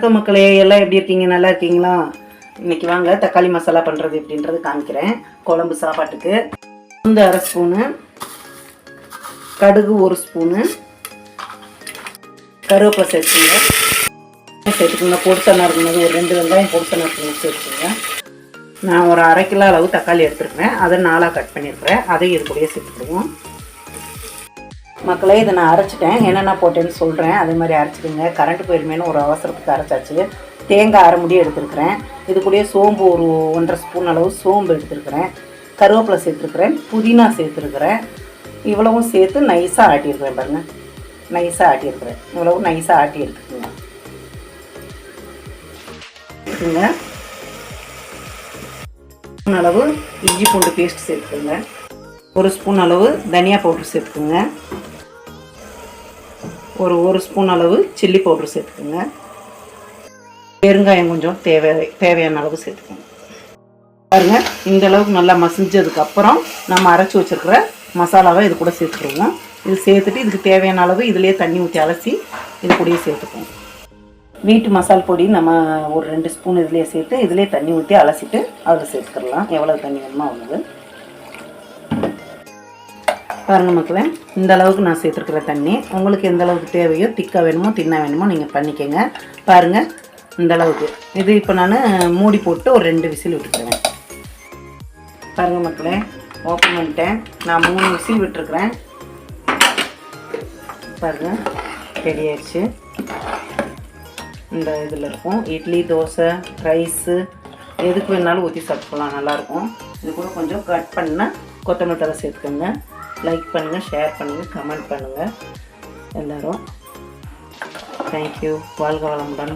வணக்கம் மக்களே, எல்லாம் எப்படி இருக்கீங்க? நல்லா இருக்கீங்களா? இன்னைக்கு வாங்க தக்காளி மசாலா பண்ணுறது எப்படின்றது காமிக்கிறேன். குழம்பு சாப்பாட்டுக்கு உளுந்து 1/2 ஸ்பூனு, கடுகு 1 ஸ்பூனு, கருவேப்பிலை சேர்த்துக்குங்க. பொடிசா நறுக்குனது ஒரு 2 வெங்காயம் பொடிசா நறுக்குனது சேர்த்துக்குங்க. நான் ஒரு 1/2 கிலோ அளவு தக்காளி எடுத்துருக்கிறேன். அதை 4ஆக கட் பண்ணியிருக்கிறேன். அதையும் இது கூடயே சேர்த்துக்கிடுவோம். மக்களே, இதை நான் அரைச்சிட்டேன். என்னென்ன போட்டேன்னு சொல்கிறேன். அதே மாதிரி அரைச்சிக்கோங்க. கரண்ட் போயிருமேனு ஒரு அவசரத்துக்கு அரைச்சாச்சு. தேங்காய் 1/2 முடி எடுத்துருக்கிறேன். இது கூடயே சோம்பு ஒரு 1.5 ஸ்பூன் அளவு சோம்பு எடுத்துருக்கிறேன். கருவேப்பிலை சேர்த்துருக்கிறேன். புதினா சேர்த்துருக்கிறேன். இவ்வளவும் சேர்த்து நைஸாக ஆட்டியிருக்கிறேன். பாருங்கள், நைஸாக ஆட்டியிருக்கிறேன். இவ்வளவு நைஸாக ஆட்டி எடுத்துக்கோங்க. அளவு இஞ்சி பூண்டு பேஸ்ட் சேர்த்துக்கோங்க. 1 ஸ்பூன் அளவு தனியா பவுடர் சேர்த்துக்கோங்க. ஒரு ஸ்பூன் அளவு சில்லி பவுடர் சேர்த்துக்கோங்க. பெருங்காயம் கொஞ்சம் தேவையான அளவு சேர்த்துக்கோங்க. பாருங்கள், இந்த அளவுக்கு நல்லா மசிஞ்சதுக்கப்புறம் நம்ம அரைச்சி வச்சுருக்கிற மசாலாவை இது கூட சேர்த்துருவோம். இது சேர்த்துட்டு இதுக்கு தேவையான அளவு இதிலே தண்ணி ஊற்றி அலசி இது கூடயே சேர்த்துக்குவோம். வீட்டு மசால் பொடி நம்ம ஒரு 2 ஸ்பூன் இதுலேயே சேர்த்து இதிலே தண்ணி ஊற்றி அலசிட்டு அதில் சேர்த்துக்கலாம். எவ்வளோ தண்ணி வேணுமோ அவ்வளவு. பாருங்கள் மக்களே, இந்த அளவுக்கு நான் சேர்த்துருக்குற தண்ணி உங்களுக்கு எந்த அளவுக்கு தேவையோ, திக்காக வேணுமோ தின்னா வேணுமோ நீங்கள் பண்ணிக்கோங்க. பாருங்கள், இந்த அளவுக்கு. இது இப்போ நான் மூடி போட்டு ஒரு 2 விசில் விட்டுக்கிறேன். பாருங்கள் மக்களே, ஓப்பன் பண்ணிட்டேன். நான் 3 விசில் விட்டுருக்குறேன். பாருங்கள், ரெடி ஆயிடுச்சு. இந்த இதில் இருக்கும். இட்லி, தோசை, ரைஸு எதுக்கு வேணாலும் ஊற்றி சாப்பிட்லாம், நல்லாயிருக்கும். இது கூட கொஞ்சம் கட் பண்ணால் கொத்தமல்லி தழை சேர்த்துக்கோங்க. லைக் பண்ணுங்கள், ஷேர் பண்ணுங்கள், கமெண்ட் பண்ணுங்கள் எல்லோரும். தேங்க்யூ. வாழ்க வளமுடன்.